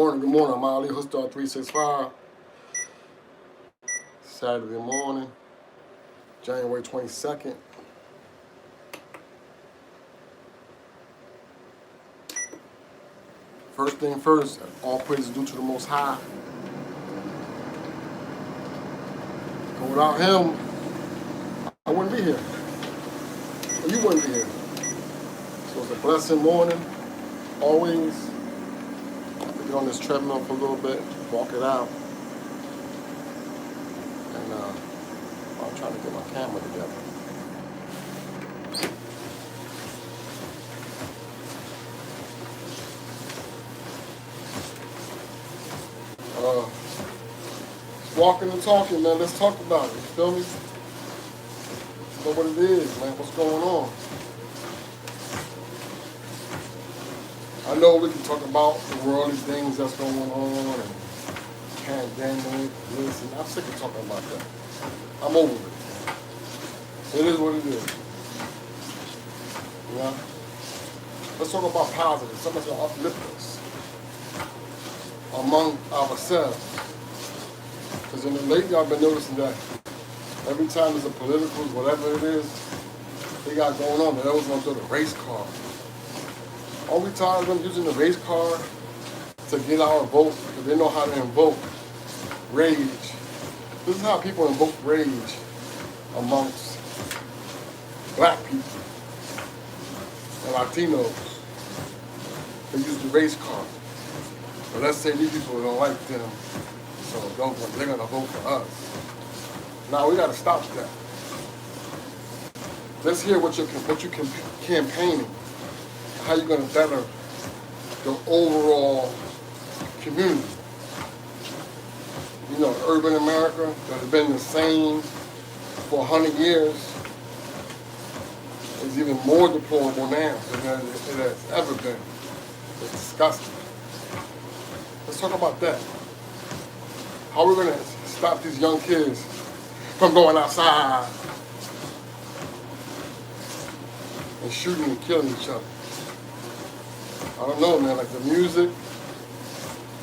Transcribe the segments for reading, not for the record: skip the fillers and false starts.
Good morning. I'm Ali Hustar 365. Saturday morning, January 22nd. First thing first, all praise is due to the Most High. And without Him, I wouldn't be here. And you wouldn't be here. So it's a blessed morning, always. Get on this treadmill for a little bit, walk it out. And I'm trying to get my camera together. Walking and talking, man. Let's talk about it. You feel me? Know what it is, man. What's going on? I know we can talk about the worldly things that's going on and pandemic, this, and I'm sick of talking about that. I'm over it. It is what it is. You know? Let's talk about positive, something that's going to uplift us among ourselves. Because lately I've been noticing that every time there's a political, whatever it is, they got going on, they always want to throw the race card. Are we tired of them using the race card to get our vote? Because they know how to invoke rage. This is how people invoke rage amongst black people and Latinos. They use the race card. But let's say these people don't like them, so they're going to vote for us. Now we got to stop that. Let's hear what you're campaigning. How you're going to better the overall community. You know, urban America that has been the same for 100 years is even more deplorable now than it has ever been. It's disgusting. Let's talk about that. How we're going to stop these young kids from going outside and shooting and killing each other. I don't know, man, like the music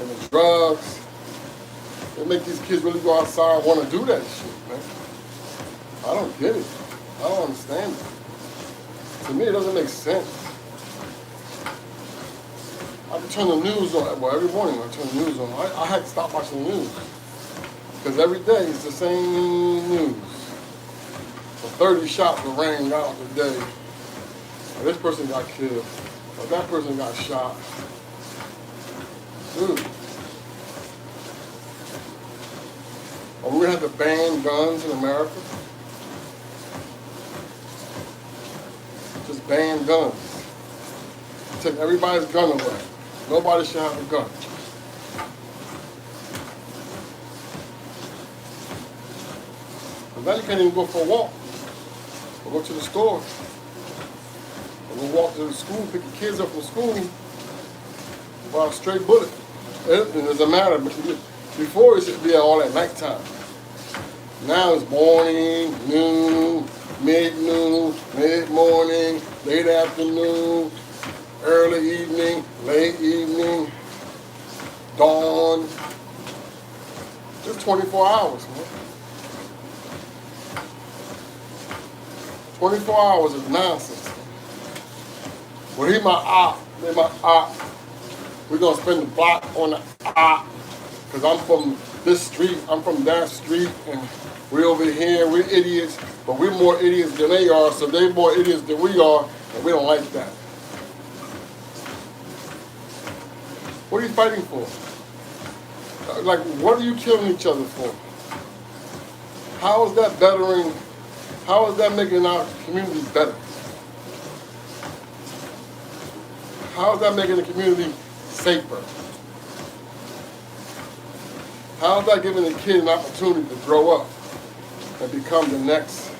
and the drugs, they make these kids really go outside and want to do that shit, man. I don't get it. I don't understand it. To me, it doesn't make sense. I can turn the news on, well, every morning I turn the news on. I had to stop watching the news. Because every day it's the same news. So 30 shots were rang out today. And this person got killed. Or that person got shot. Dude. Are we going to have to ban guns in America? Just ban guns. Take everybody's gun away. Nobody should have a gun. But now you can't even go for a walk. Or go to the store. We'll walk to the school, pick your kids up from school, by a straight bullet. It doesn't matter. Before it should be all at nighttime. Now it's morning, noon, mid-noon, mid-morning, late afternoon, early evening, late evening, dawn. Just 24 hours, man. 24 hours is nonsense. Well, he my op, they my op. We're gonna spend the block on the op. Cause I'm from this street, I'm from that street, and we're over here, we're idiots, but we're more idiots than they are, so they're more idiots than we are, and we don't like that. What are you fighting for? Like, what are you killing each other for? How is that bettering, how is that making our community better? How is that making the community safer? How is that giving the kid an opportunity to grow up and become the next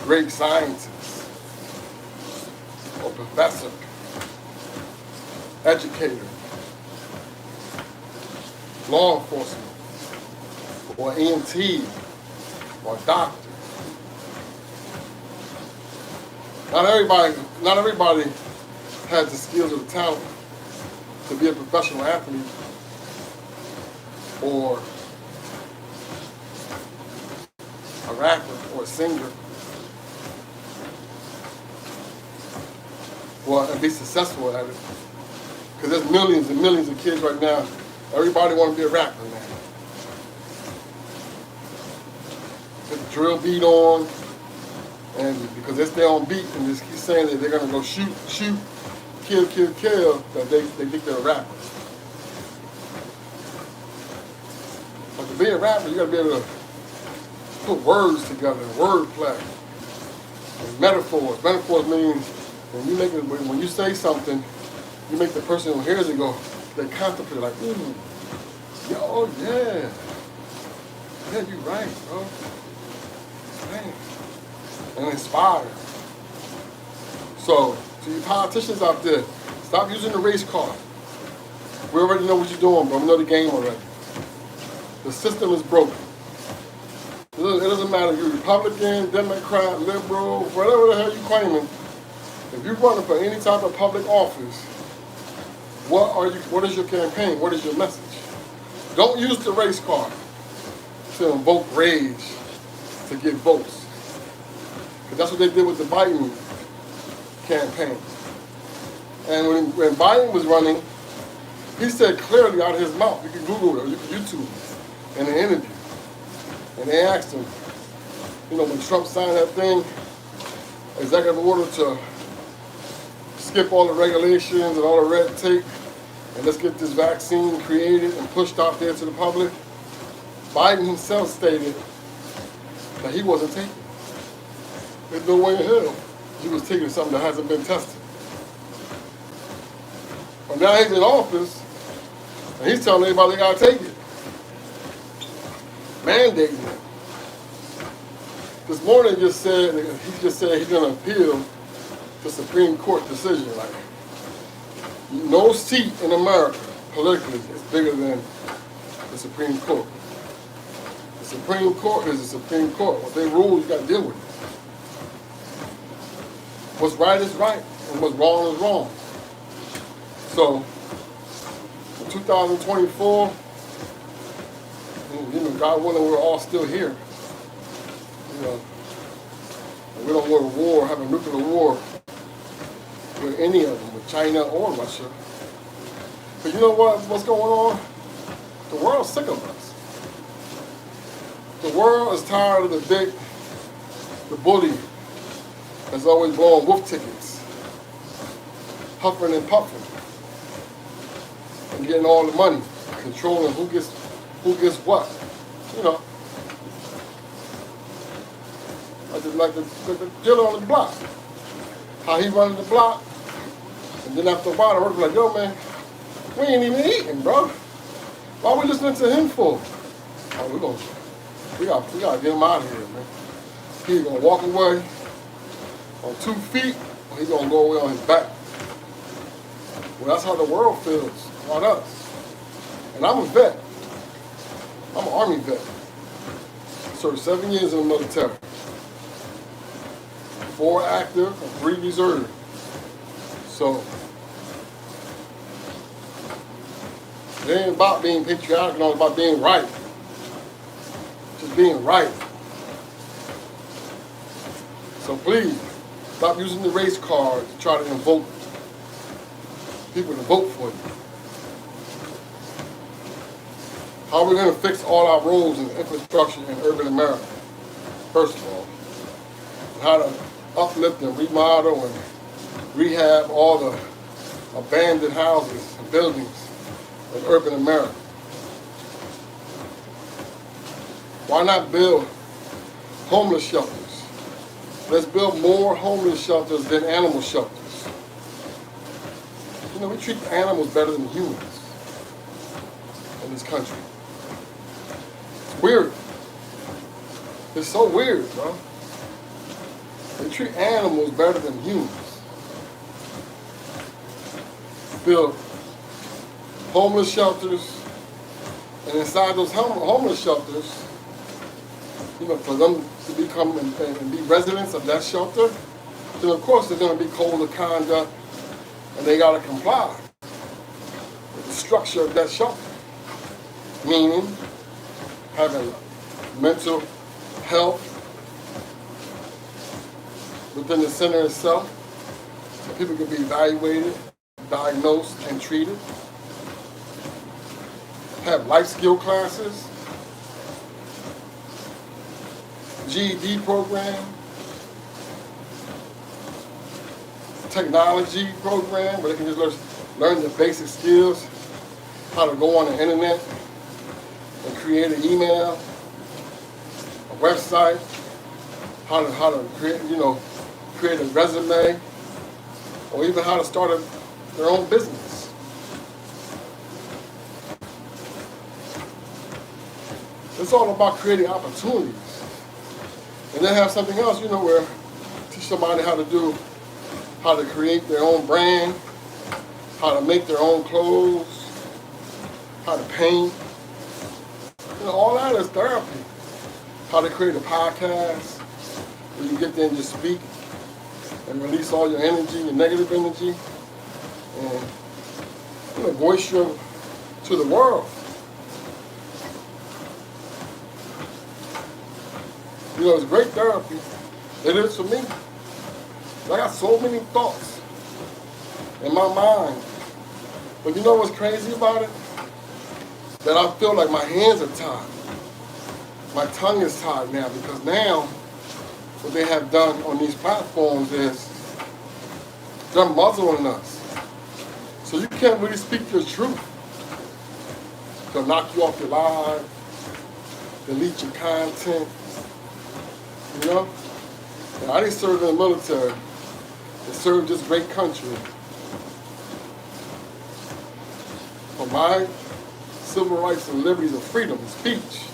great scientist or professor, educator, law enforcement, or EMT, or doctor? Not everybody has the skills or the talent to be a professional athlete or a rapper or a singer, well, and be successful at it. Because there's millions and millions of kids right now. Everybody want to be a rapper now. Put the drill beat on, and because they stay on beat and just keep saying that they're gonna go shoot, kill, that they think they're a rapper. But to be a rapper, you gotta be able to put words together, wordplay, and metaphors. Metaphors means when you say something, you make the person who hears it go, they contemplate like, ooh, yo, yeah, you're right, bro. Man. And inspire. So, to you politicians out there, stop using the race card. We already know what you're doing, bro. We know the game already. The system is broken. It doesn't matter if you're Republican, Democrat, liberal, whatever the hell you're claiming. If you're running for any type of public office, what is your campaign? What is your message? Don't use the race card to invoke rage to get votes. Because that's what they did with the Biden campaign. And when Biden was running, he said clearly out of his mouth, you can Google it or you can YouTube it, in an interview. And they asked him, when Trump signed that thing, executive order to skip all the regulations and all the red tape, and let's get this vaccine created and pushed out there to the public. Biden himself stated that he wasn't taking it. There's no way in hell he was taking something that hasn't been tested. But now he's in office, and he's telling everybody they gotta take it. Mandating it. This morning he just said he's gonna appeal the Supreme Court decision. Like, no seat in America politically is bigger than the Supreme Court. The Supreme Court is the Supreme Court. What they rule, you gotta deal with it. What's right is right, and what's wrong is wrong. So, in 2024, God willing, we're all still here. We don't go to war, have a nuclear war with any of them, with China or Russia. But you know what's going on? The world's sick of us. The world is tired of the bully that's always blowing wolf tickets, huffing and puffing, and getting all the money, controlling who gets what. Like the dealer on the block. How he running the block, and then after a while, the worker like, yo man, we ain't even eating, bro. Why we listening to him for? Oh, we gotta get him out of here, man. He's gonna walk away on 2 feet, or he's gonna go away on his back. Well, that's how the world feels about us. And I'm a vet. I'm an Army vet. Served 7 years in the military. 4 active and 3 reserve. So, it ain't about being patriotic, it's about being right. Just being right. So please, stop using the race card to try to invoke people to vote for you. How are we going to fix all our roads and infrastructure in urban America? First of all, how to uplift and remodel and rehab all the abandoned houses and buildings in urban America. Why not build homeless shelters? Let's build more homeless shelters than animal shelters. We treat animals better than humans in this country. It's weird. It's so weird, bro. They treat animals better than humans. Build homeless shelters, and inside those homeless shelters, for them to become and be residents of that shelter, then of course they're going to be code of conduct, and they got to comply with the structure of that shelter. Meaning, having mental health within the center itself, so people can be evaluated, diagnosed, and treated. Have life skill classes, GED program, technology program where they can just learn the basic skills, how to go on the internet and create an email, a website, how to create a resume, or even how to start their own business. It's all about creating opportunities. And then have something else, where teach somebody how to create their own brand, how to make their own clothes, how to paint. All that is therapy. How to create a podcast where you get there and just speak and release all your energy, your negative energy, and voice to the world. It's great therapy. It is for me. I got so many thoughts in my mind. But you know what's crazy about it? That I feel like my hands are tied. My tongue is tied now, because now what they have done on these platforms is they're muzzling us. So you can't really speak your truth. They'll knock you off your live, delete your content. And I didn't serve in the military. I served this great country. For my civil rights and liberties of freedom of speech,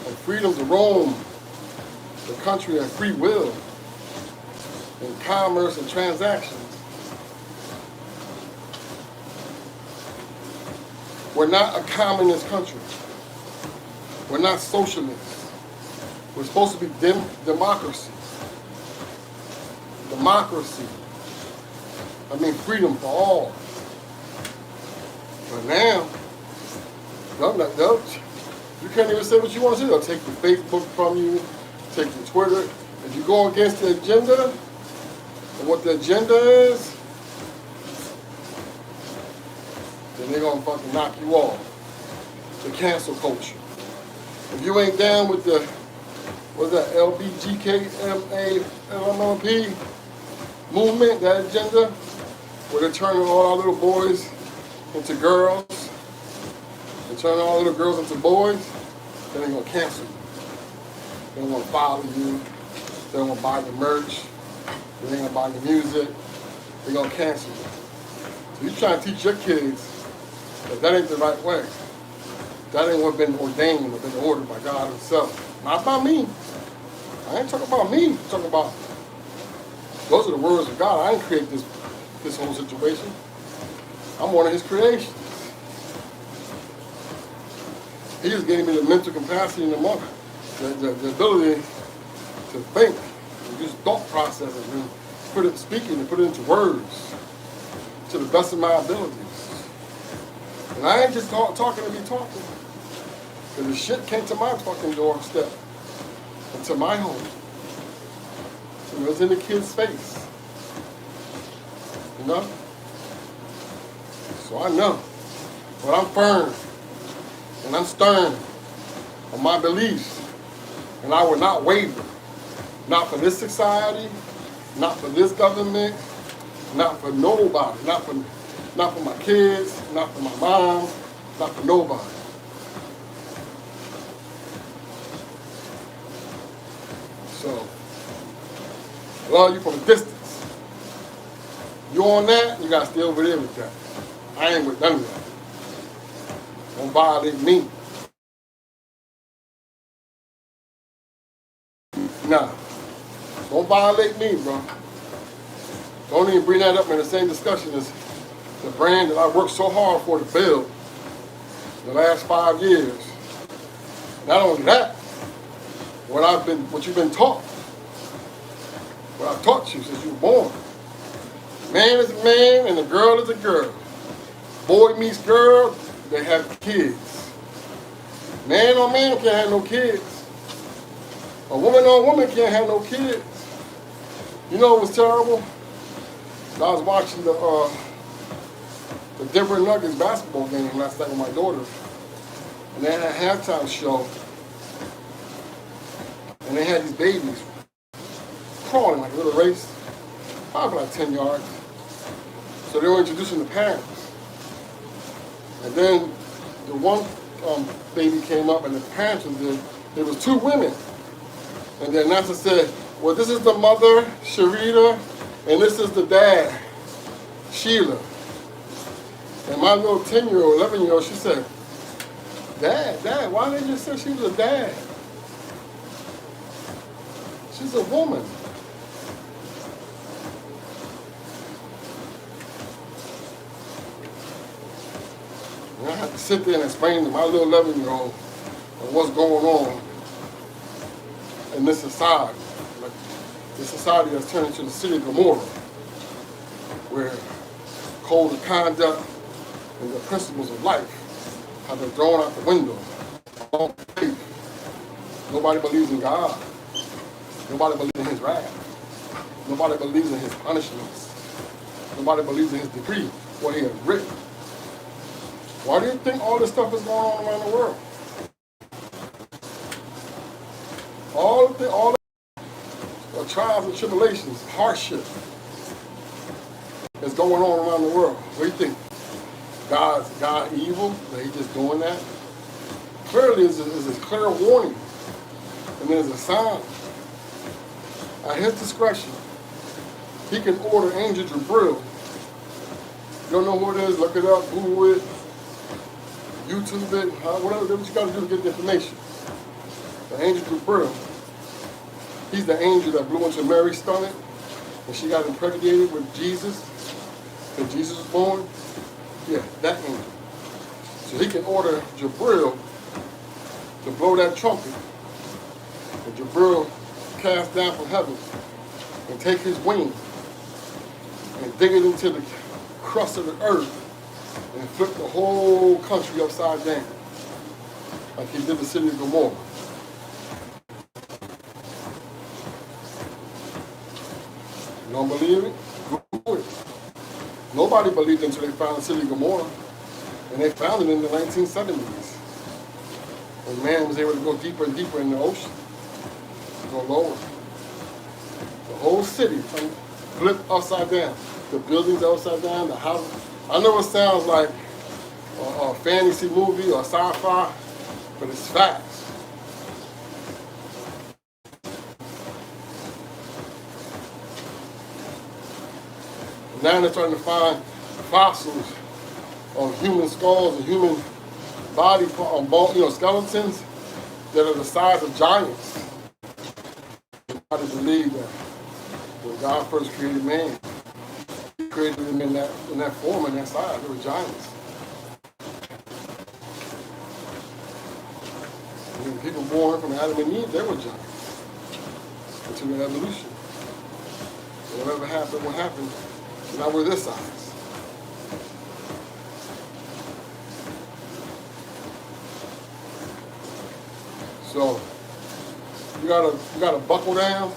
and freedom to roam the country at free will, and commerce and transactions. We're not a communist country. We're not socialists. We're supposed to be democracy. Democracy. I mean freedom for all. But now, you can't even say what you want to say. They'll take your Facebook from you, take your Twitter. If you go against the agenda, and what the agenda is, then they're going to fucking knock you off. The cancel culture. If you ain't down with the, what's that, LBGKMALMP movement, that agenda, where they're turning all our little boys into girls, and turning all little girls into boys, then they're going to cancel you. They don't want to follow you. They don't want to buy your merch. They ain't going to buy your music. They're going to cancel you. So you're trying to teach your kids that ain't the right way. That ain't what's been ordained or been ordered by God himself. Not by me. I ain't talking about me. I'm talking about, those are the words of God. I didn't create this whole situation. I'm one of his creations. He just gave me the mental capacity and the ability to think, and use thought processes, and put it speaking and put it into words to the best of my abilities. And I ain't just talking to be talking. Because the shit came to my fucking doorstep, and to my home. And it was in the kid's face. So I know. But I'm firm. And I'm stern on my beliefs. And I will not waver. Not for this society, not for this government, not for nobody, not for my kids, not for my mom, not for nobody. So, I love you from a distance. You on that, you gotta stay over there with that. I ain't with none of that. Don't violate me. Nah. Don't violate me, bro. Don't even bring that up in the same discussion as the brand that I worked so hard for to build the last 5 years. Not only that, what you've been taught. What I've taught you since you were born. Man is a man and a girl is a girl. Boy meets girl, they have kids. Man on man can't have no kids. A woman on woman can't have no kids. You know what was terrible? I was watching the Denver Nuggets basketball game last night with my daughter, and they had a halftime show, and they had these babies crawling like a little race, probably like 10 yards. So they were introducing the parents. And then the one baby came up and the parents was there. There was two women. And the announcer said, well, this is the mother, Sharita, and this is the dad, Sheila. And my little 10-year-old, 11-year-old, she said, Dad, why didn't you say she was a dad? She's a woman. And I had to sit there and explain to my little 11-year-old what's going on in this society. Like this society that's turned into the city of Gomorrah, where code of conduct and the principles of life have been thrown out the window. Nobody believes in God. Nobody believes in his wrath. Nobody believes in his punishments. Nobody believes in his decree, what he has written. Why do you think all this stuff is going on around the world? All the trials and tribulations, hardship is going on around the world. What do you think? God evil? That he's just doing that? Clearly, it's a clear warning. And there's a sign. At his discretion, he can order Angel Jabril. You don't know who it is? Look it up, Google it, YouTube it, whatever you got to do to get the information. The Angel Jabril, he's the angel that blew into Mary's stomach and she got impregnated with Jesus, and Jesus was born. Yeah, that angel. So he can order Jabril to blow that trumpet, and Jabril cast down from heaven and take his wing and dig it into the crust of the earth and flip the whole country upside down like he did the city of Gomorrah. You don't believe it? Google it. Nobody believed it until they found the city of Gomorrah, and they found it in the 1970s. And man was able to go deeper and deeper in the ocean, go lower. The whole city flipped upside down. The buildings upside down, the houses. I know it sounds like a fantasy movie or sci-fi, but it's facts. Now they're starting to find fossils of human skulls and human body, skeletons that are the size of giants. I believe that when God first created man, he created them in that form and that size. They were giants. And when people born from Adam and Eve, they were giants until the evolution. And whatever happened, what happened? Now we're this size. So you gotta buckle down.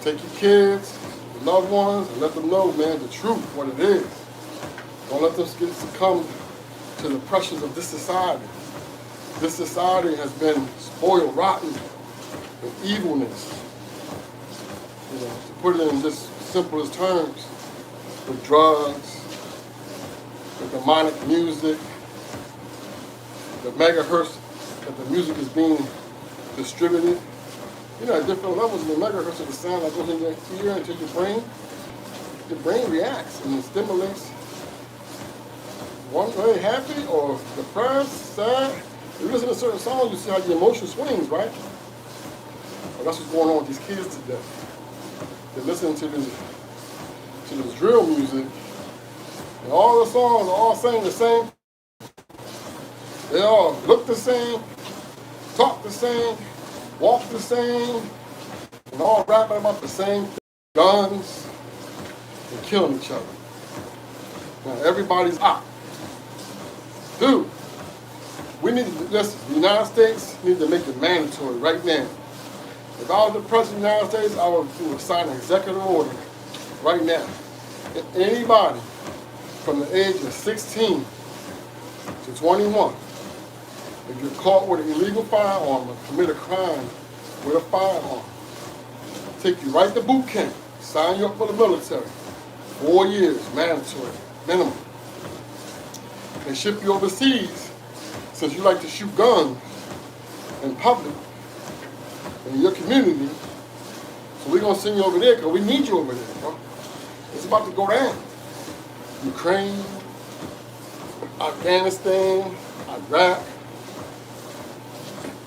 Take your kids, your loved ones, and let them know, man, the truth, what it is. Don't let them succumb to the pressures of this society. This society has been spoiled, rotten with evilness. To put it in just simplest terms, with drugs, with demonic music, the megahertz that the music is being distributed. At different levels, the megahertz of the sound that goes in your ear into your brain reacts and it stimulates one way, happy or depressed, sad. If you listen to certain songs, you see how your emotion swings, right? Well, that's what's going on with these kids today. They're listening to this drill music, and all the songs are all saying the same. They all look the same, talk the same, walk the same, and all rapping about the same thing. Guns and killing each other. Now everybody's out. Dude, We need to, listen, the United States need to make it mandatory right now. If I was the president of the United States, I would sign an executive order right now. If anybody from the age of 16 to 21, if you're caught with an illegal firearm or commit a crime with a firearm, take you right to boot camp, sign you up for the military, 4 years, mandatory, minimum. They ship you overseas, since you like to shoot guns in public, in your community, so we're gonna send you over there because we need you over there, bro. It's about to go down. Ukraine, Afghanistan, Iraq,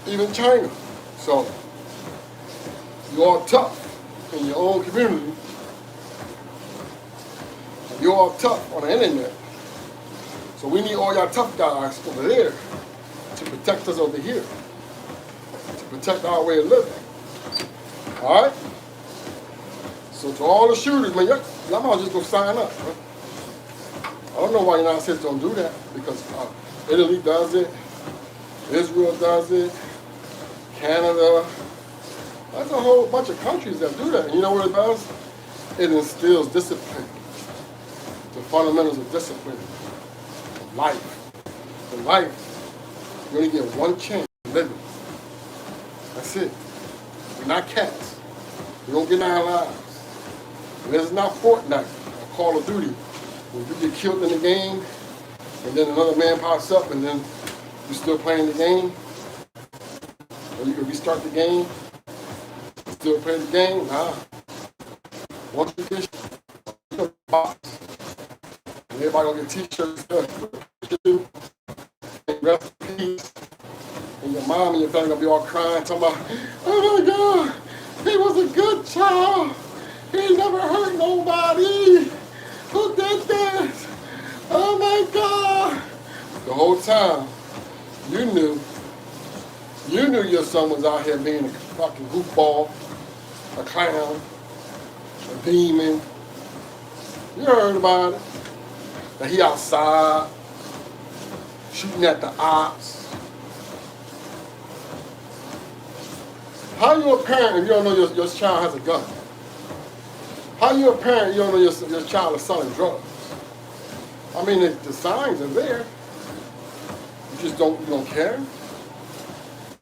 even China. So you're all tough in your own community. You're all tough on the internet. So we need all y'all tough guys over there to protect us over here, to protect our way of living. All right? So to all the shooters, man, y'all might just go sign up. Bro. I don't know why the United States don't do that, because Italy does it, Israel does it, Canada. That's a whole bunch of countries that do that. And you know what it does? It instills discipline, the fundamentals of discipline, of life. In life, you only get one chance to live it. That's it. We're not cats. We don't get 9 lives. This is not Fortnite or Call of Duty, where you get killed in the game, and then another man pops up, and then you're still playing the game. Or you can restart the game, still playing the game. Nah. Once you get the box, and everybody gonna get t-shirts, and rest in peace. And your mom and your family gonna be all crying, talking about, oh my God, he was a good child. He never hurt nobody. Who did this? Oh my God. The whole time, you knew your son was out here being a fucking goofball, a clown, a demon. You heard about it. That he outside, shooting at the ops. How you a parent if you don't know your child has a gun? How you a parent if you don't know your child is selling drugs? I mean, the signs are there. You don't care?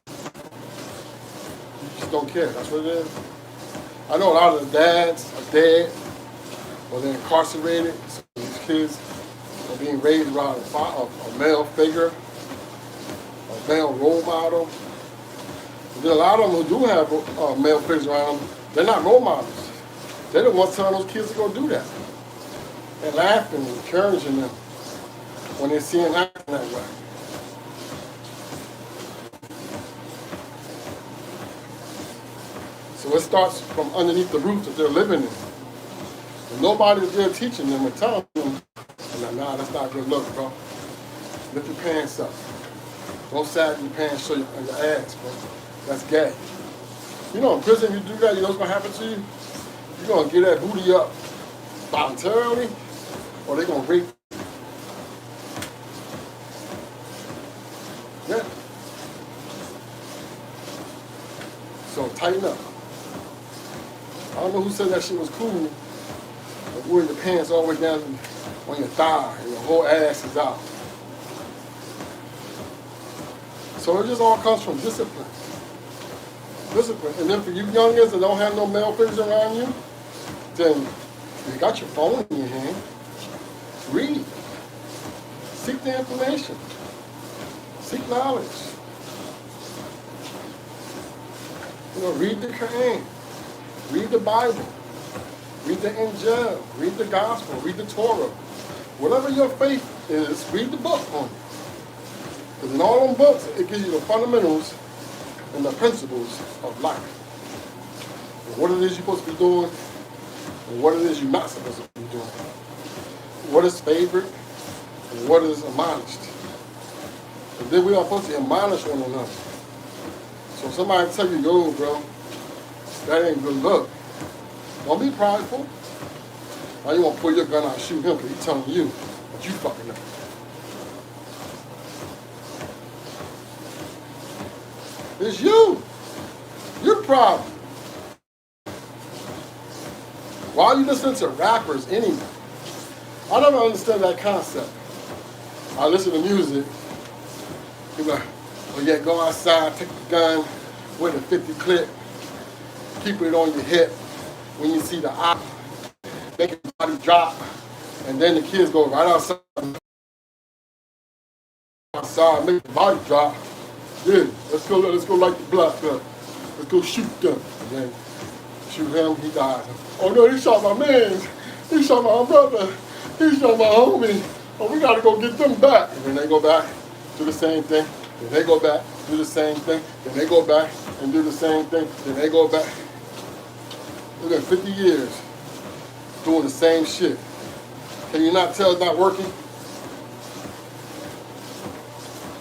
You just don't care, that's what it is. I know a lot of the dads are dead, or they're incarcerated, so these kids are being raised around a male figure, a male role model. There are a lot of them who do have male figures around them. They're not role models. They're the ones telling those kids to go do that. They're laughing and encouraging them when they see them acting that way. So it starts from underneath the roof that they're living in. And nobody's there teaching them or telling them, nah, that's not a good look, bro. Lift your pants up. Don't sag your pants, show your ass, bro. That's gay. You know, in prison, you do that, you know what's going to happen to you? You're going to get that booty up voluntarily, or they're going to rape you. Yeah. So tighten up. I don't know who said that shit was cool, but wearing your pants all the way down on your thigh and your whole ass is out. So it just all comes from discipline. Discipline. And then for you youngins that don't have no male figures around you, then you got your phone in your hand. Read. Seek the information. Seek knowledge. You know, read the Quran. Read the Bible. Read the Injil. Read the Gospel. Read the Torah. Whatever your faith is, read the book on it. Because in all them books, it gives you the fundamentals and the principles of life. And what it is you're supposed to be doing, and what it is you're not supposed to be doing. What is favored, and what is admonished. And then we are supposed to admonish one another. So somebody tell you, yo, bro, that ain't good look. Don't be prideful. Now you want to pull your gun out and shoot him because he's telling you that you fucking up. It's you. Your problem. Why are you listening to rappers anyway? I never understand that concept. I listen to music. People like, oh yeah, go outside, take the gun with a 50 clip, keep it on your hip. When you see the eye, make your body drop, and then the kids go right outside, make the body drop. Yeah, let's go light the block up. Let's go shoot them. And then shoot him, he dies. Oh no, he shot my man. He shot my brother. He shot my homie. Oh, we gotta go get them back. And then they go back, do the same thing. Then they go back, do the same thing. Then they go back and do the same thing. Then they go back. Look at 50 years doing the same shit. Can you not tell it's not working?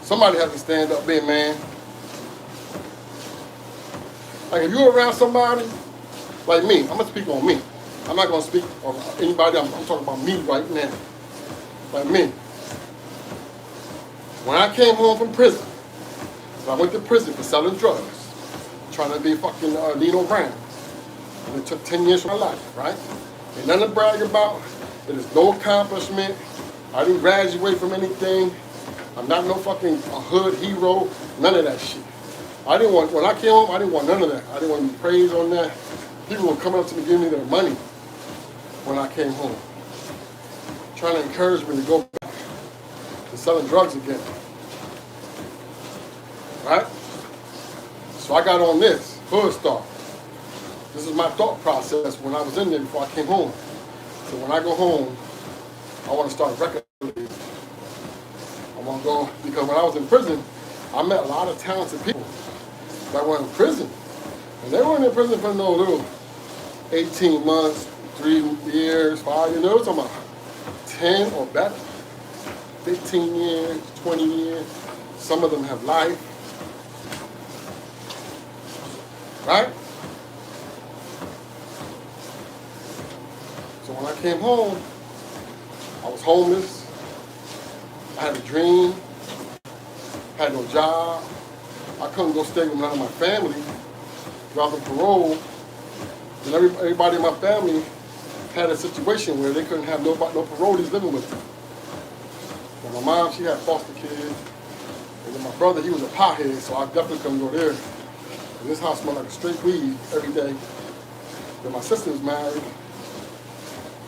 Somebody has to stand up, be a man. Like if you're around somebody, like me, I'm gonna speak on me. I'm not gonna speak on anybody else. I'm talking about me right now. Like me. When I came home from prison, I went to prison for selling drugs, trying to be fucking Nino Brown. And it took 10 years from my life, right? Ain't nothing to brag about. It is no accomplishment. I didn't graduate from anything. I'm not no fucking hood hero. None of that shit. When I came home, I didn't want none of that. I didn't want any praise on that. People were coming up to me, giving me their money when I came home. Trying to encourage me to go back to selling drugs again. Right? So I got on this, hood star. This is my thought process when I was in there before I came home. So when I go home, I want to start record labels. I want to go, because when I was in prison, I met a lot of talented people that were in prison. And they weren't in prison for no little 18 months, 3 years, 5 years. They were talking about 10 or better. 15 years, 20 years. Some of them have life. Right? So when I came home, I was homeless. I had a dream. Had no job. I couldn't go stay with none of my family. Dropping parole. And everybody in my family had a situation where they couldn't have no parolees living with them. And my mom, she had foster kids. And then my brother, he was a pothead, so I definitely couldn't go there. And this house smelled like a straight weed every day. Then my sister was married.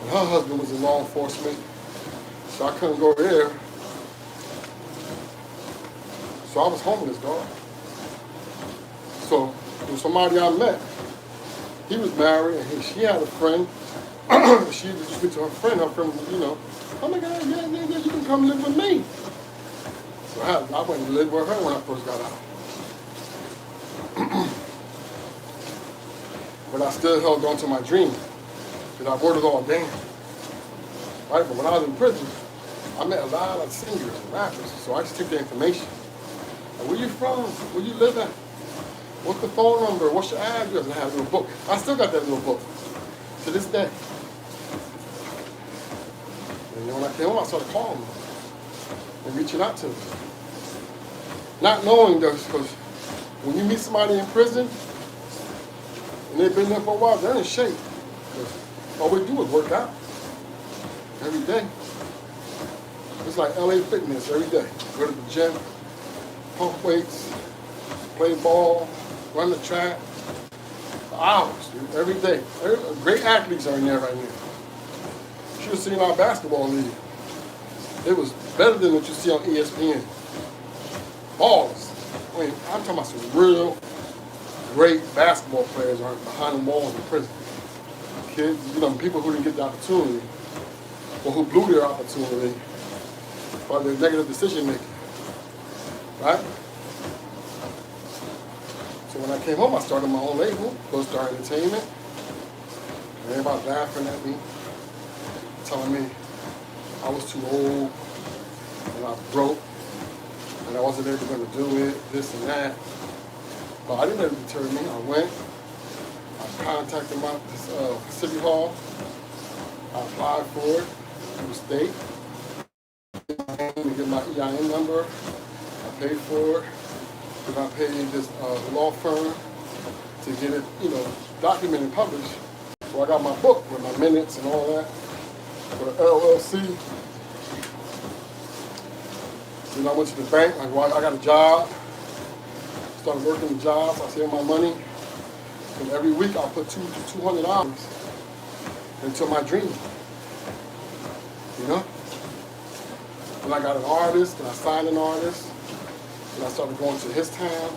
And her husband was in law enforcement. So I couldn't go there. So I was homeless, dog. So there was somebody I met. He was married and she had a friend. She introduced me to her friend. Her friend was, oh my God, yeah, you can come live with me. So I went and lived with her when I first got out. But I still held on to my dream because I worked it all day. Right? But when I was in prison, I met a lot of singers and rappers. So I just took their information. Like, where you from? Where you live at? What's the phone number? What's your address? And I had a little book. I still got that little book to this day. And when I came home, I started calling them and reaching out to them. Not knowing this, because when you meet somebody in prison and they've been there for a while, they're in shape. Because all we do is work out every day. It's like LA Fitness every day. Go to the gym, pump weights, play ball, run the track, for hours, dude, every day. Great athletes are in there right now. You should have seen our basketball league. It was better than what you see on ESPN. Balls. I mean, I'm talking about some real great basketball players are behind the walls in prison. Kids, people who didn't get the opportunity, or who blew their opportunity by their negative decision making. Right? So when I came home, I started my own label, Gold Star Entertainment. And everybody laughing at me, telling me I was too old, and I was broke, and I wasn't ever going to do it, this and that. But I didn't let it deter me. I went, I contacted City Hall, I applied for it through the state, to get my EIN number, I paid for it, Then I paid this law firm to get it, documented and published. So I got my book with my minutes and all that for the LLC. Then I went to the bank. I got a job. Started working the job. So I saved my money. And every week I put $200 into my dream. Then I got an artist, and I signed an artist, and I started going to his town,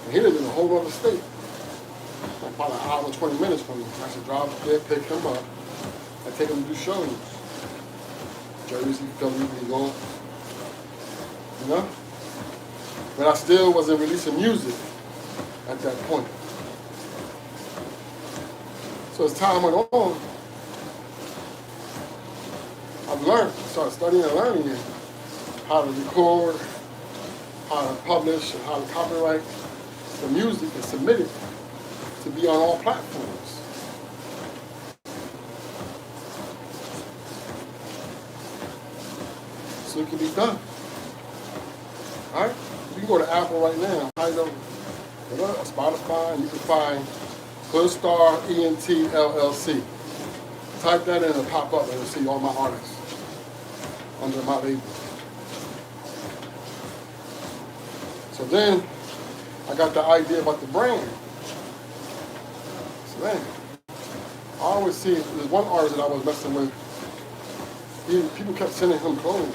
and he lived in a whole other state, like about an hour and 20 minutes from me. I should drive up there, pick him up, and take him to do shows. Jersey, Philly, New York, But I still wasn't releasing music at that point. So as time went on, I've learned, started studying and learning it, how to record, how to publish, and how to copyright the music and submit it to be on all platforms. So it can be done. All right? You can go to Apple right now, Spotify, and you can find Hoodstar ENT LLC. Type that in and pop up and you'll see all my artists under my label. So then I got the idea about the brand. So man, I always see there's one artist that I was messing with. People kept sending him clothes,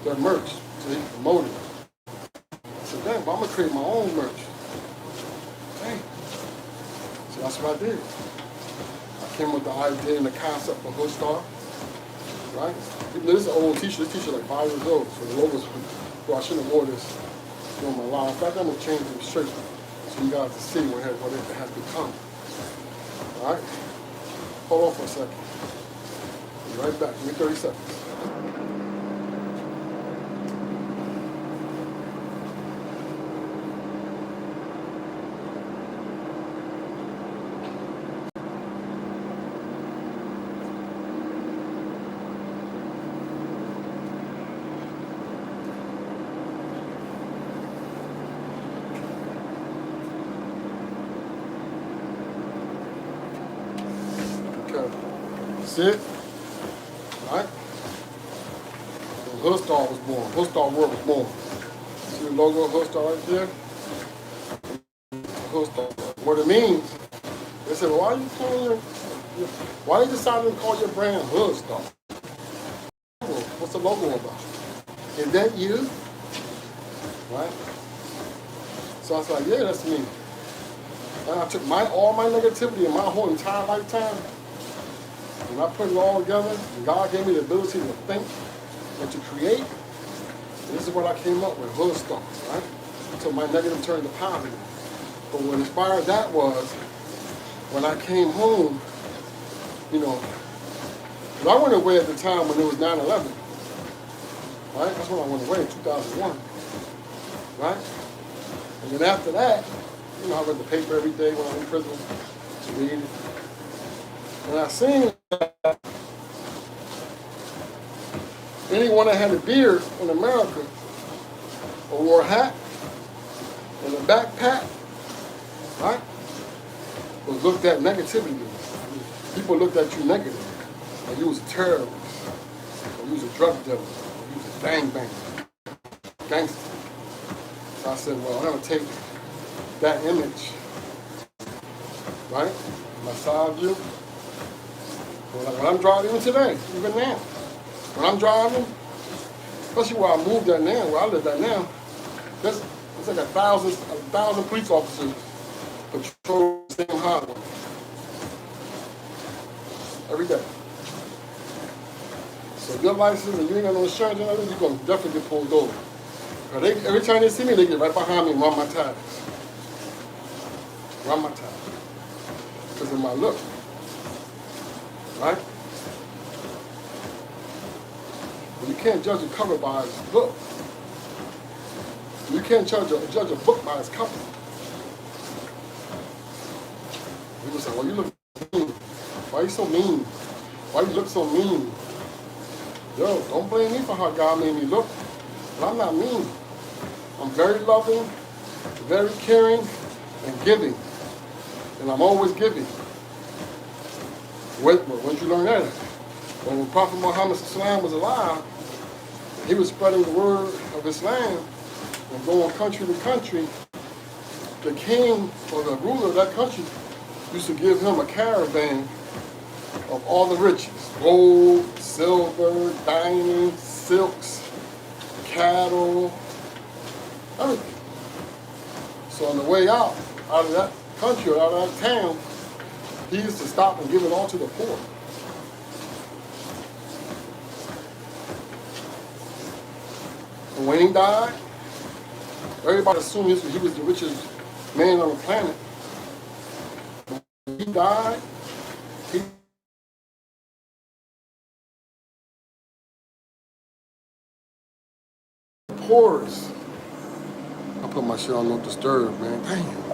their merch, so he could promote it. I said, dang, but I'm gonna create my own merch. Dang. So that's what I did. I came with the idea and the concept for Hoodstar, right? This is an old t-shirt. This t-shirt like 5 years old, so the logo's, well, I shouldn't have worn this during my life. In fact, I'm gonna change the shirt so you guys can see what it has become. All right? Hold on for a second. I'll be right back. Give me 30 seconds. See it? Right? And Hoodstar was born. Hoodstar World was born. See the logo of Hoodstar right there? Hoodstar. What it means, they said, well, why you decided to call your brand Hoodstar? What's the logo about? Is that you? Right? So I was like, yeah, that's me. And I took all my negativity in my whole entire lifetime. When I put it all together, and God gave me the ability to think and to create, and this is what I came up with, Hoodstar, right? So my negative turned to positive. But what inspired that was, when I came home, because I went away at the time when it was 9/11, right? That's when I went away in 2001, right? And then after that, I read the paper every day when I was in prison to read it. And I seen that anyone that had a beard in America or wore a hat and a backpack, right, was looked at negatively. People looked at you negative. Like you was a terrorist, or you was a drug dealer, or you was a gangbanger, gangster. So I said, well, I'm going to take that image, right, my side view. When I'm driving, even today, even now, when I'm driving, especially where I moved at now, where I live at now, there's like a thousand police officers patrol the same highway every day. So if your license and you ain't got no insurance, you're gonna definitely get pulled over. Every time they see me, they get right behind me and run my tires. Run my tires. Because of my look. Right? But you can't judge a cover by its book. You can't judge a book by its cover. People say, well, you look mean. Why are you so mean? Why you look so mean? Yo, don't blame me for how God made me look. But I'm not mean. I'm very loving. very caring and giving. And I'm always giving. Where'd you learn that at? When Prophet Muhammad was alive, he was spreading the word of Islam and going country to country. The king or the ruler of that country used to give him a caravan of all the riches. Gold, silver, diamonds, silks, cattle, everything. So on the way out of that country or out of that town, he used to stop and give it all to the poor. And when he died, everybody assumed he was the richest man on the planet. When he died, he poorest. I put my shit on no disturb, man. Damn.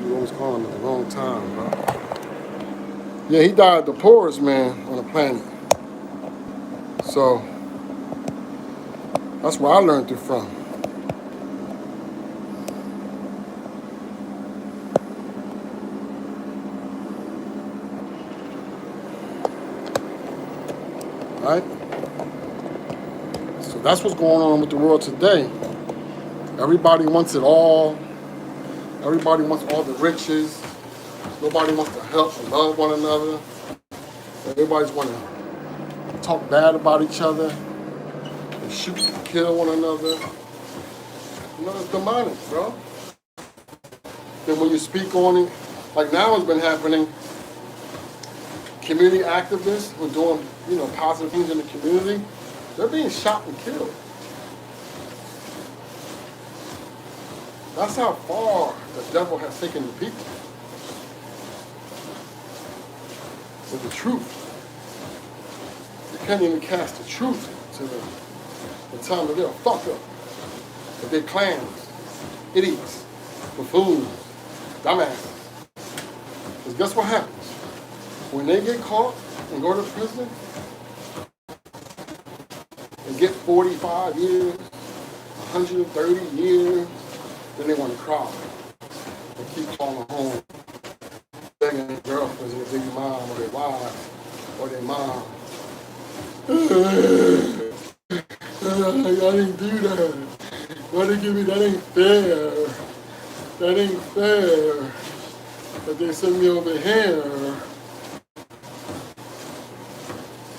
You always calling at the wrong time, bro. Yeah, he died the poorest man on the planet. So that's where I learned it from. Right? So that's what's going on with the world today. Everybody wants it all. Everybody wants all the riches. Nobody wants to help and love one another. Everybody's want to talk bad about each other and shoot and kill one another. You know, it's demonic, bro. Then when you speak on it, like now it's been happening, community activists who are doing, positive things in the community, they're being shot and killed. That's how far the devil has taken the people. With the truth. You can't even cast the truth to them and tell them that they're a fuck up. That they're clowns, idiots, buffoons, dumbasses. Because guess what happens? When they get caught and go to prison and get 45 years, 130 years, then they want to cry and keep calling home, begging their girlfriends or their mom or their wife or their mom. I didn't do that. Why they give me that? Ain't fair. That ain't fair. But they send me over here.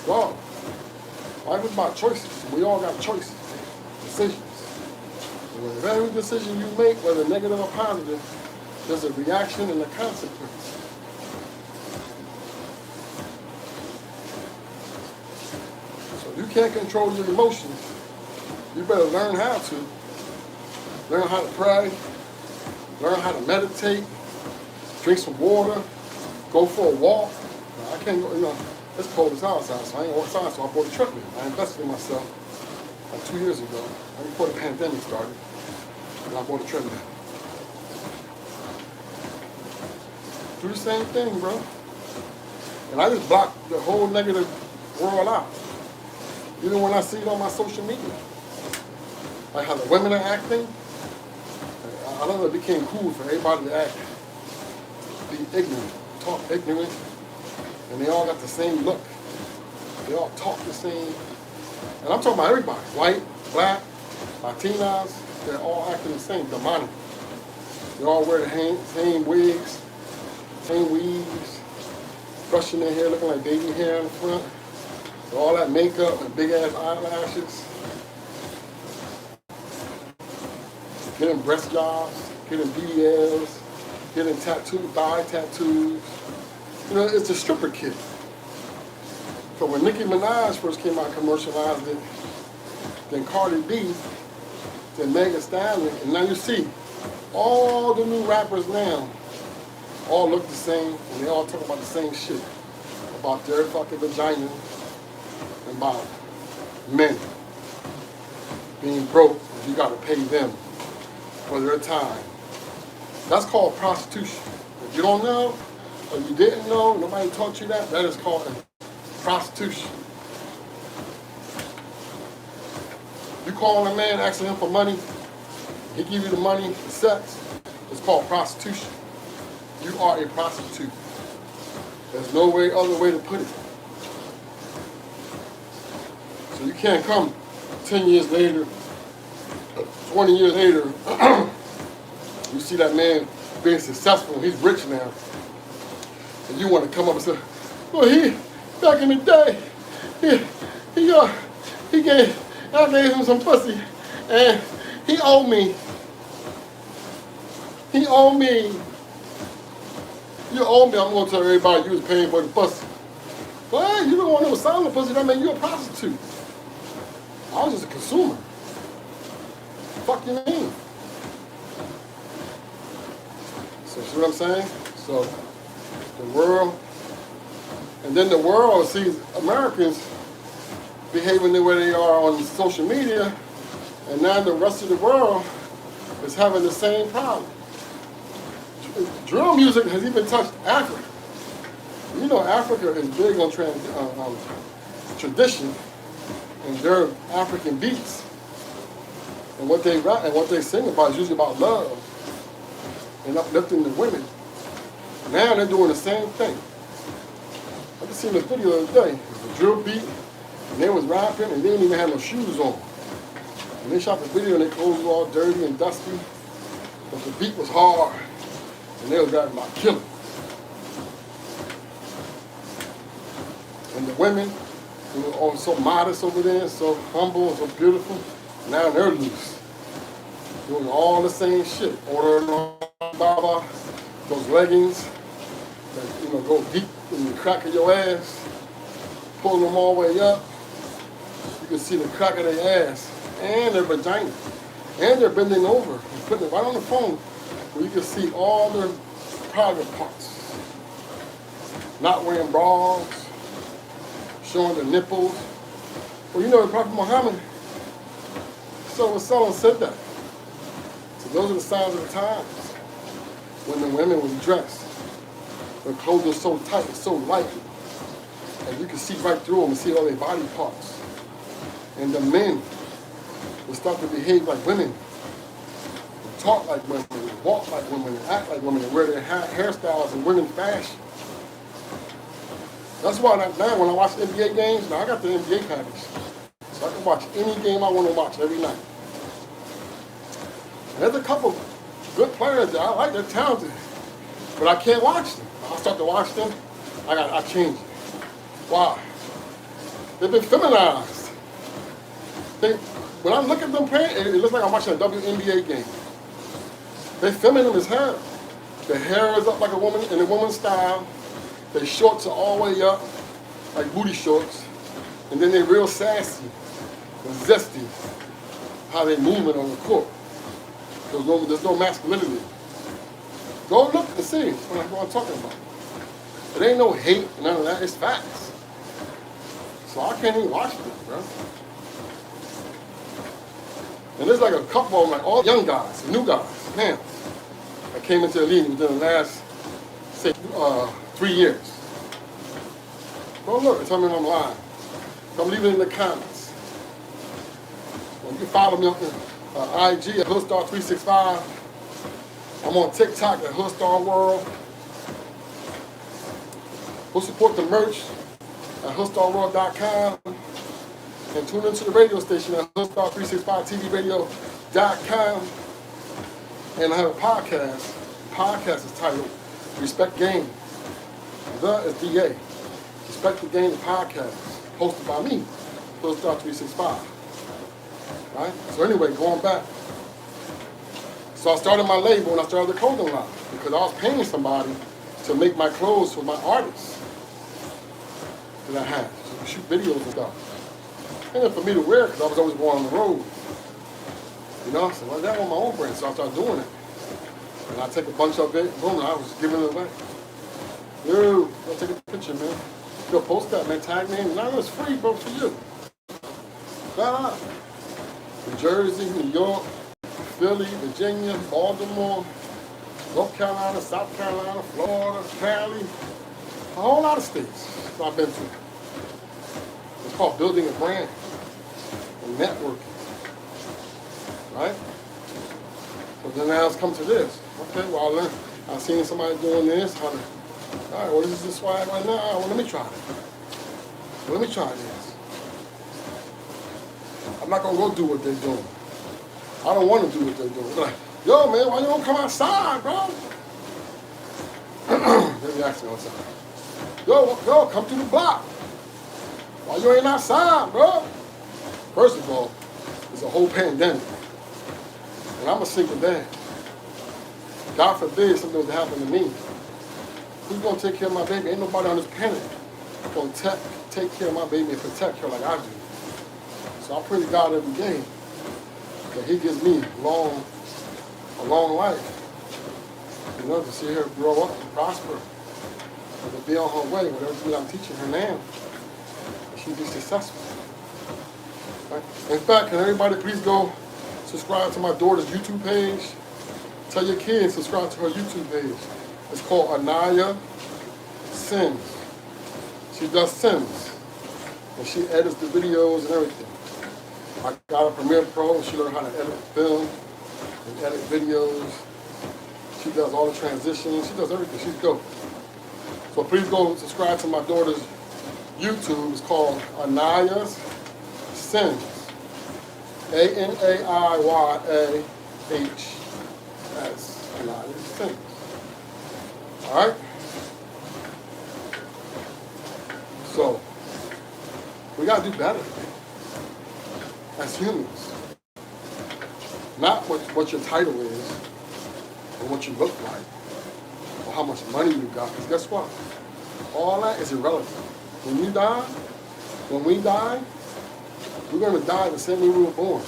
Well, life is about choices. We all got choices, decisions. With every decision you make, whether negative or positive, there's a reaction and a consequence. So if you can't control your emotions, you better learn how to. Learn how to pray, learn how to meditate, drink some water, go for a walk. I can't go, it's cold as hell outside, so I ain't outside, so I bought a treadmill. I invested in myself like 2 years ago, right before the pandemic started. And I bought a treadmill. Do the same thing, bro. And I just block the whole negative world out. Even when I see it on my social media. Like how the women are acting. I don't know, it became cool for everybody to act, be ignorant, talk ignorant. And they all got the same look. They all talk the same. And I'm talking about everybody. White, black, Latinas. They're all acting the same, demonic. They all wear the same wigs, same weaves, brushing their hair, looking like baby hair in the front. So all that makeup and big ass eyelashes. Getting breast jobs, getting BBLs, getting thigh tattoos. It's a stripper kit. So when Nicki Minaj first came out and commercialized it, then Cardi B, then Megan Thee Stallion, and now you see all the new rappers now all look the same and they all talk about the same shit. About their fucking vagina and about men being broke, you gotta pay them for their time. That's called prostitution. If you don't know, or you didn't know, nobody taught you that, that is called prostitution. You calling a man asking him for money, He give you the money, the sex. It's called prostitution. You are a prostitute. There's no other way to put it. So you can't come 10 years later, 20 years later, you see that man being successful, he's rich now, and you want to come up and say, well, back in the day, I gave him some pussy, and he owed me. He owed me. You owe me, I'm going to tell everybody you was paying for the pussy. Well, you don't want no selling the pussy, that mean you a prostitute. I was just a consumer. Fuck you mean? So see what I'm saying? So the world, and then the world sees Americans behaving the way they are on social media, and now the rest of the world is having the same problem. Drill music has even touched Africa. You know Africa is big on tradition and their African beats. And what they rap and what they sing about is usually about love and uplifting the women. Now they're doing the same thing. I just seen a video the other day. It was a drill beat, and they was rapping, and they didn't even have no shoes on. And they shot the video, and their clothes were all dirty and dusty, but the beat was hard, and they was rapping about killing. And the women, who were all so modest over there, so humble, and so beautiful, now they're loose, doing all the same shit. Ordering on Baba, those leggings that go deep in the crack of your ass, pull them all the way up. You can see the crack of their ass and their vagina, and they're bending over and putting it right on the phone, where you can see all their private parts. Not wearing bras, showing their nipples. Well, the Prophet Muhammad said that. So those are the signs of the times when the women was dressed. Their clothes were so tight and so light, and you can see right through them and see all their body parts. And the men would start to behave like women, and talk like women, and walk like women, and act like women, and wear their hairstyles in women's fashion. That's why now when I watch NBA games, now I got the NBA package. So I can watch any game I want to watch every night. And there's a couple good players that I like, they're talented, but I can't watch them. I'll start to watch them, I change it. Why? They've been feminized. When I look at them playing, it looks like I'm watching a WNBA game. They're feminine as hell. Their hair is up like a woman in a woman's style. Their shorts are all the way up, like booty shorts. And then they're real sassy and zesty, how they moving on the court. There's no masculinity. Go look and see what I'm talking about. It ain't no hate, none of that, it's facts. So I can't even watch this, bro. And there's like a couple of them, like all young guys, new guys, man, that came into the league within the last, say, 3 years. Go look and tell me if I'm lying. Come leave it in the comments. Well, you can follow me on IG at Hoodstar365. I'm on TikTok at Hoodstar World. We'll support the merch at hoodstarworld.com. And tune into the radio station at Hoodstar365tvradio.com. And I have a podcast. The podcast is titled Respect Game. The is DA. Respect the Game, the podcast, hosted by me, Hoodstar365. Right? So anyway, going back. So I started my label and I started the clothing line because I was paying somebody to make my clothes for my artists that I had. So to shoot videos and stuff. And then for me to wear because I was always going on the road. So I got on my own brand, so I started doing it. And I take a bunch of it, boom, and I was giving it away. Yo, go take a picture, man. Go post that, man. Tag me. No, it's free, bro, for you. Bye. New Jersey, New York, Philly, Virginia, Baltimore, North Carolina, South Carolina, Florida, Cali, a whole lot of states I've been to. It's called building a brand and networking, right? So then now it's come to this. Okay, well I learned. I seen somebody doing this. All right, well this is this swag right now. Well, let me try it. Let me try this. I'm not gonna go do what they're doing. I don't want to do what they're doing. They're like, yo man, why you don't come outside, bro? They be asking outside. Yo, come to the block. Why you ain't outside, bro? First of all, it's a whole pandemic. And I'm a single dad. God forbid something was to happen to me. Who's gonna take care of my baby? Ain't nobody on this planet gonna take care of my baby and protect her like I do. So I pray to God every day that He gives me a long life. You know, to see her grow up and prosper, and to be on her way, whatever I'm teaching her now, and she be successful. Right? In fact, can everybody please go subscribe to my daughter's YouTube page? Tell your kids subscribe to her YouTube page. It's called Anaya Sims. She does Sims, and she edits the videos and everything. I got a Premiere Pro, and she learned how to edit film and edit videos. She does all the transitions. She does everything. She's dope. So please go subscribe to my daughter's YouTube. It's called Anaya's Sims. ANAIYAHS. Anaya's Sims. All right? So, we got to do better as humans. Not what your title is, or what you look like, or how much money you got. Because guess what? All that is irrelevant. When we die, we're going to die the same way we were born.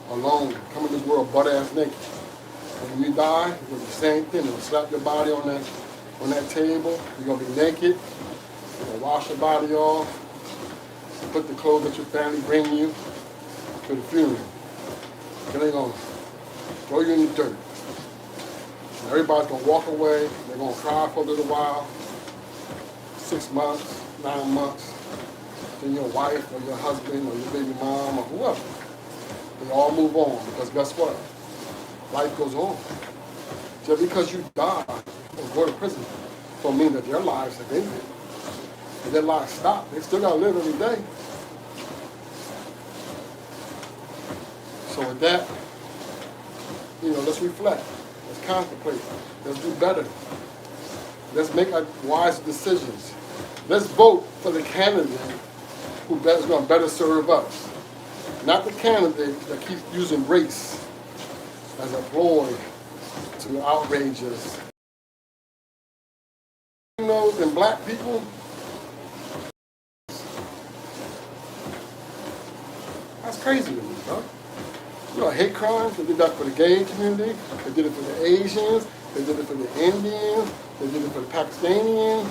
Alone, coming to this world butt-ass naked. And when you die, you're going to do the same thing. You're going to slap your body on that table. You're going to be naked. You're going to wash your body off. Put the clothes that your family bring you to the funeral. Then they're going to throw you in the dirt. And everybody's going to walk away. They're going to cry for a little while. 6 months, 9 months. Then your wife or your husband or your baby mom or whoever, they all move on. Because guess what? Life goes on. Just because you die or go to prison don't mean that their lives have ended. And their lives stop. They still got to live every day. So with that, let's reflect. Let's contemplate. Let's do better. Let's make wise decisions. Let's vote for the candidate who is going to better serve us. Not the candidate that keeps using race as a ploy to outrage us. In black people, that's crazy to me, huh? Hate crimes, they did that for the gay community, they did it for the Asians, they did it for the Indians, they did it for the Pakistanians,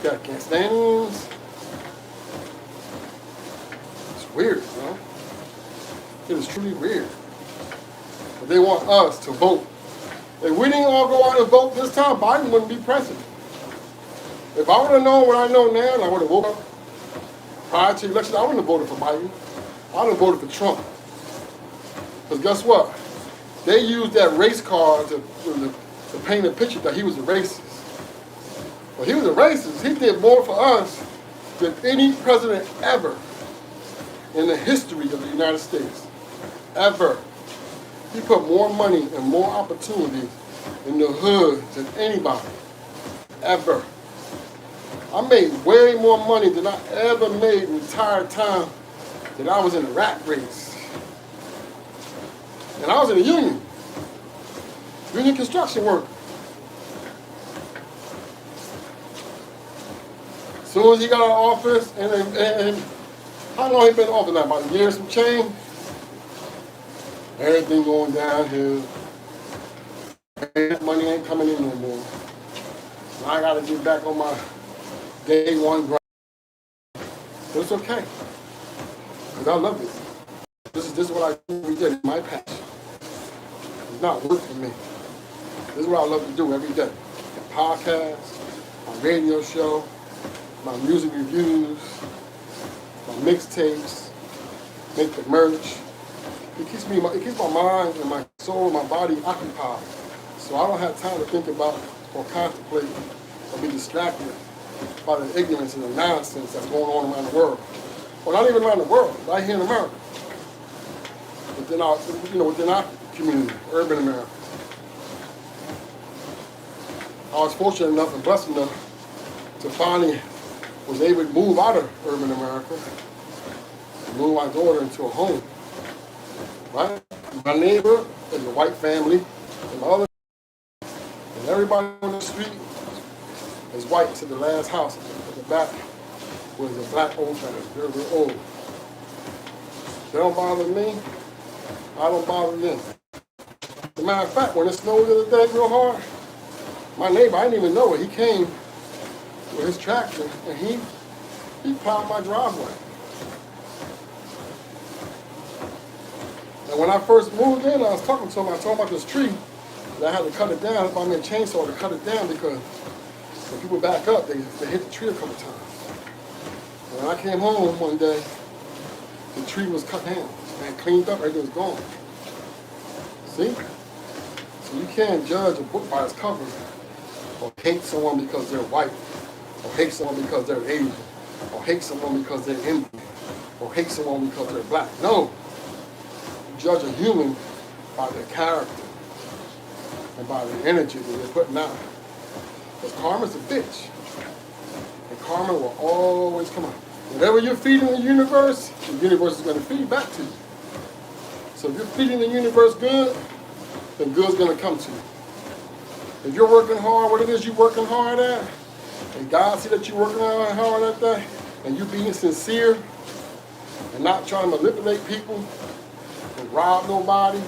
the Afghanistanians. It's weird, huh? It is truly weird. But they want us to vote. If we didn't all go out and vote this time, Biden wouldn't be president. If I would have known what I know now, and I would have voted prior to the election, I wouldn't have voted for Biden. I would have voted for Trump. Because guess what? They used that race card to paint a picture that he was a racist. Well, he was a racist. He did more for us than any president ever in the history of the United States. Ever. He put more money and more opportunities in the hood than anybody. Ever. I made way more money than I ever made in the entire time that I was in the rat race. And I was in the union construction worker. As soon as he got out of office, and how long he been in office now? About a year and some change? Everything going downhill. Money ain't coming in no more. Now I got to get back on my day one grind. But it's okay. Because I love it. This is what I do every day, my passion. It's not work for me. This is what I love to do every day. My podcast, my radio show, my music reviews, my mixtapes, make the merch, It keeps my mind and my soul and my body occupied. So I don't have time to think about or contemplate or be distracted by the ignorance and the nonsense that's going on around the world. Well, not even around the world, right here in America. Within our community, urban America. I was fortunate enough and blessed enough to finally was able to move out of urban America and move my daughter into a home. Right? My neighbor is a white family, and my other, and everybody on the street is white to the last house at the back was a black old family, very, very old. They don't bother me, I don't bother them. As a matter of fact, when it snowed the other day real hard, my neighbor, I didn't even know it, he came with his tractor and he plowed my driveway. And when I first moved in, I was talking to him, I told him about this tree, that I had to cut it down. I bought me a chainsaw to cut it down because when people back up, they hit the tree a couple times. And when I came home one day, the tree was cut down and cleaned up, everything was gone. See? So you can't judge a book by its cover or hate someone because they're white, or hate someone because they're Asian, or hate someone because they're Indian, or hate someone because they're black. No. Judge a human by their character and by the energy that they're putting out. Because karma's a bitch. And karma will always come out. Whatever you're feeding the universe is going to feed back to you. So if you're feeding the universe good, then good's going to come to you. If you're working hard, what it is you're working hard at, and God see that you're working hard at that, and you being sincere, and not trying to manipulate people, and rob nobody.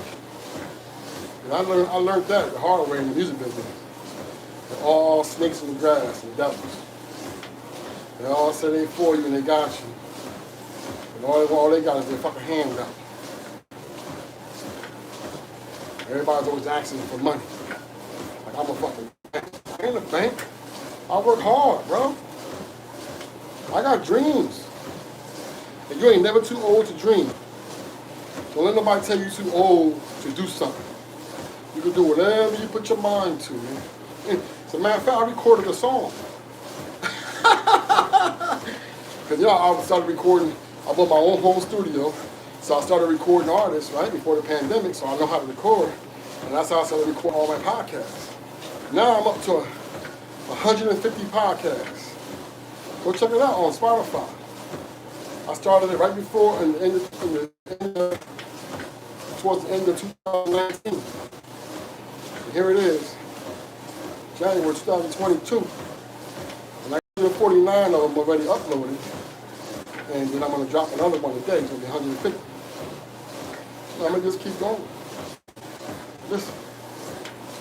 And I learned that the hard way in the music business. They're all snakes in the grass and devils. They all say they for you and they got you. And all they got is their fucking hand out. Everybody's always asking for money. Like I'm a fucking bank. I ain't a bank. I work hard, bro. I got dreams. And you ain't never too old to dream. Don't let nobody tell you you're too old to do something. You can do whatever you put your mind to, man. As a matter of fact, I recorded a song. Because, I started recording, I bought my own home studio. So I started recording artists, right, before the pandemic, so I know how to record. And that's how I started recording all my podcasts. Now I'm up to 150 podcasts. Go check it out on Spotify. I started it right before, towards the end of 2019. And here it is, January 2022. And I got 49 of them already uploaded. And then I'm going to drop another one today. It's going to be 150. So I'm going to just keep going. Listen,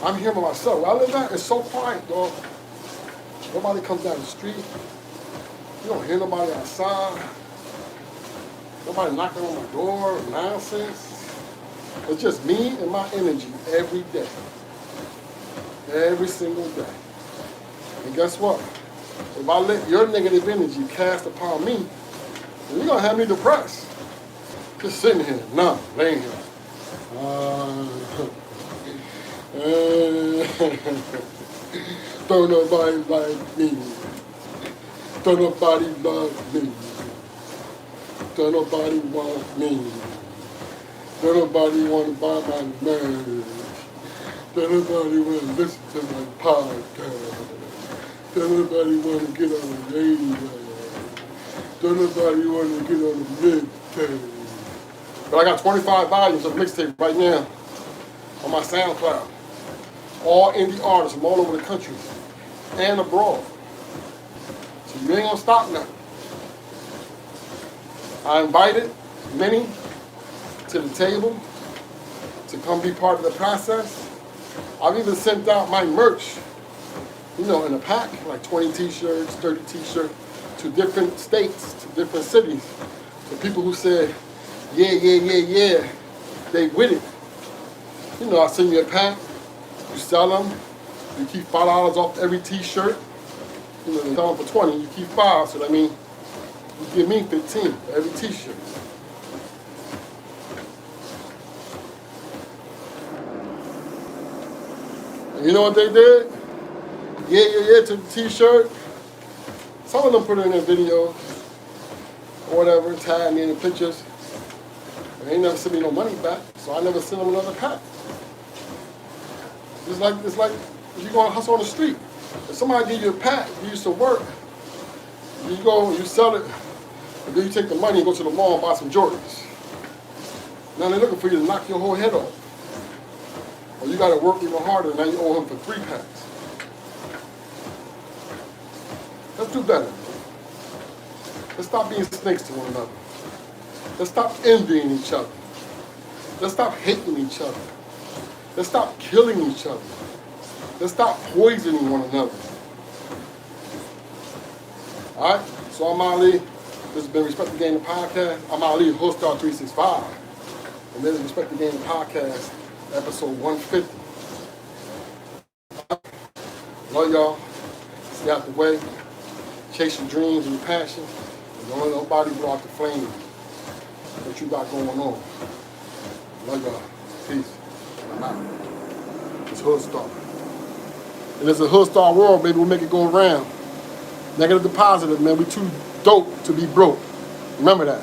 I'm here by myself. Where I live at, it's so quiet, dog. Nobody comes down the street. You don't hear nobody outside. Nobody knocking on my door, nonsense. It's just me and my energy every day. Every single day. And guess what? If I let your negative energy cast upon me, then you're going to have me depressed. Just sitting here, numb, laying here. Don't nobody like me. Don't nobody love me. Don't nobody want me. Don't nobody want to buy my merch. Don't nobody want to listen to my podcast. Don't nobody want to get on the radio. Don't nobody want to get on the mixtape. But I got 25 volumes of mixtape right now on my SoundCloud. All indie artists from all over the country and abroad. So you ain't gonna stop nothing. I invited many to the table to come be part of the process. I've even sent out my merch, in a pack, like 20 t-shirts, 30 t-shirts, to different states, to different cities. To people who said, yeah, they with it. I send you a pack, you sell them, you keep $5 off every t-shirt. They sell them for 20, you keep 5, so that means you give me 15 for every t-shirt. And you know what they did? Yeah, to the t-shirt. Some of them put it in their videos or whatever, tag me in the pictures. And they never sent me no money back, so I never sent them another pack. It's like if you go and hustle on the street. If somebody give you a pack, you used to work, you go, you sell it, and then you take the money and go to the mall and buy some Jordans. Now they're looking for you to knock your whole head off. Or you gotta work even harder, and now you owe him for 3 packs. Let's do better. Let's stop being snakes to one another. Let's stop envying each other. Let's stop hating each other. Let's stop killing each other. Let's stop poisoning one another. All right? So I'm Ali. This has been Respect the Game Podcast. I'm Ali, Host Star 365. And this is Respect the Game Podcast, episode 150. Love y'all. Stay out the way. Chase your dreams and your passion. And don't let nobody blow out the flame what you got going on. Love y'all. Peace. I'm out. It's Hood Star. And it's a Hood Star world, baby. We'll make it go around. Negative to positive, man. We too dope to be broke. Remember that.